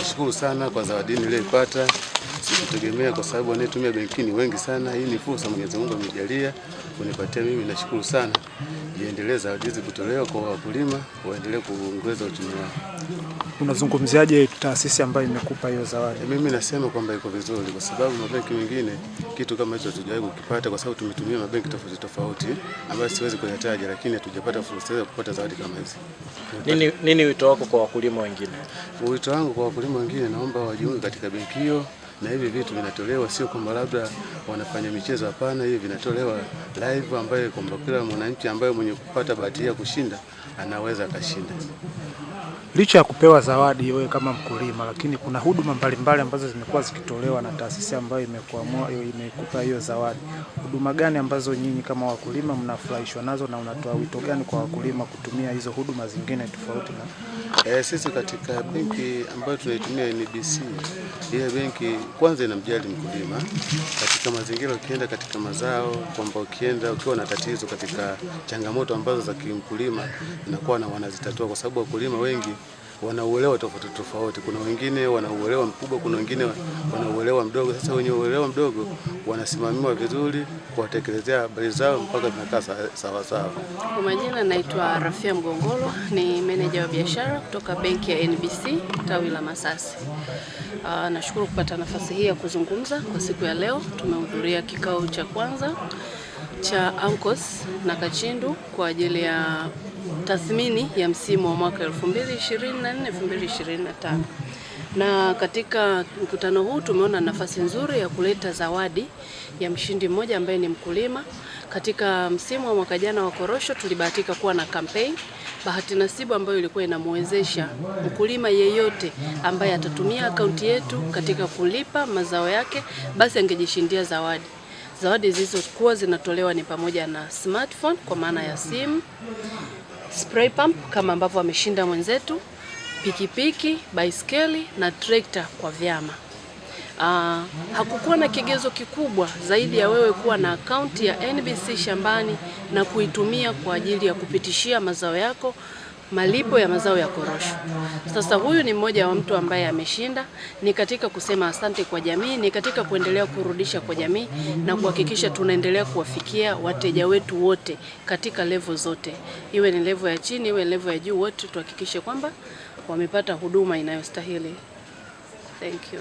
nashukuru sana kwa zawadi niliyoipata. Sikutegemea kwa sababu wanaotumia benki ni wengi sana. Hii ni fursa Mwenyezi Mungu amejalia kunipatia mimi, nashukuru sana. Iendelee zawadi hizi kutolewa kwa wakulima, waendelee kuongeza uchumi wao. Unazungumziaje taasisi ambayo imekupa hiyo zawadi? Mimi nasema kwamba iko vizuri kwa sababu mabenki mengine kitu kama hicho hatujawahi kukipata, kwa sababu tumetumia mabenki tofauti ambayo siwezi kuyataja, lakini hatujapata fursa ya kupata zawadi kama hizi. Nini wito wako kwa wakulima wengine? Wito wangu kwa wakulima wengine, naomba wajiunge katika benki hiyo, na hivi vitu vinatolewa sio kwamba labda wanafanya michezo, hapana. Hivi vinatolewa live ambayo kwamba kila mwananchi ambaye mwenye kupata bahati ya kushinda anaweza akashinda. Licha ya kupewa zawadi wewe kama mkulima, lakini kuna huduma mbalimbali ambazo zimekuwa zikitolewa na taasisi ambayo imekupa hiyo zawadi. Huduma gani ambazo nyinyi kama wakulima mnafurahishwa nazo, na unatoa wito gani kwa wakulima kutumia hizo huduma zingine tofauti na? Sisi katika benki ambayo tunaitumia NBC, ile benki kwanza inamjali mkulima katika mazingira. Ukienda katika mazao, kwamba ukiwa na tatizo katika changamoto ambazo za kimkulima, inakuwa na wanazitatua, kwa sababu wakulima wengi wanauelewa tofauti. Kuna wengine wanauelewa mkubwa, kuna wengine wanauelewa mdogo. Sasa wenye uelewa mdogo wanasimamiwa vizuri kuwatekelezea habari zao mpaka zinakaa sawa sawa. Kwa majina naitwa Rafia Mgongolo, ni meneja wa biashara kutoka benki ya NBC tawi la Masasi. Nashukuru kupata nafasi hii ya kuzungumza kwa siku ya leo. Tumehudhuria kikao cha kwanza cha AMCOS na Kachindu kwa ajili ya tathmini ya msimu wa mwaka 2024-2025. Na katika mkutano huu tumeona nafasi nzuri ya kuleta zawadi ya mshindi mmoja ambaye ni mkulima. Katika msimu wa mwaka jana wa korosho tulibahatika kuwa na campaign bahati nasibu ambayo ilikuwa inamwezesha mkulima yeyote ambaye atatumia akaunti yetu katika kulipa mazao yake basi angejishindia zawadi. Zawadi zilizokuwa zinatolewa ni pamoja na smartphone kwa maana ya simu, spray pump kama ambavyo ameshinda mwenzetu, pikipiki, baiskeli na trekta kwa vyama. Hakukuwa na kigezo kikubwa zaidi ya wewe kuwa na akaunti ya NBC shambani na kuitumia kwa ajili ya kupitishia mazao yako malipo ya mazao ya korosho. Sasa huyu ni mmoja wa mtu ambaye ameshinda, ni katika kusema asante kwa jamii, ni katika kuendelea kurudisha kwa jamii na kuhakikisha tunaendelea kuwafikia wateja wetu wote katika level zote. Iwe ni level ya chini, iwe level ya juu, wote tuhakikishe kwamba wamepata huduma inayostahili. Thank you.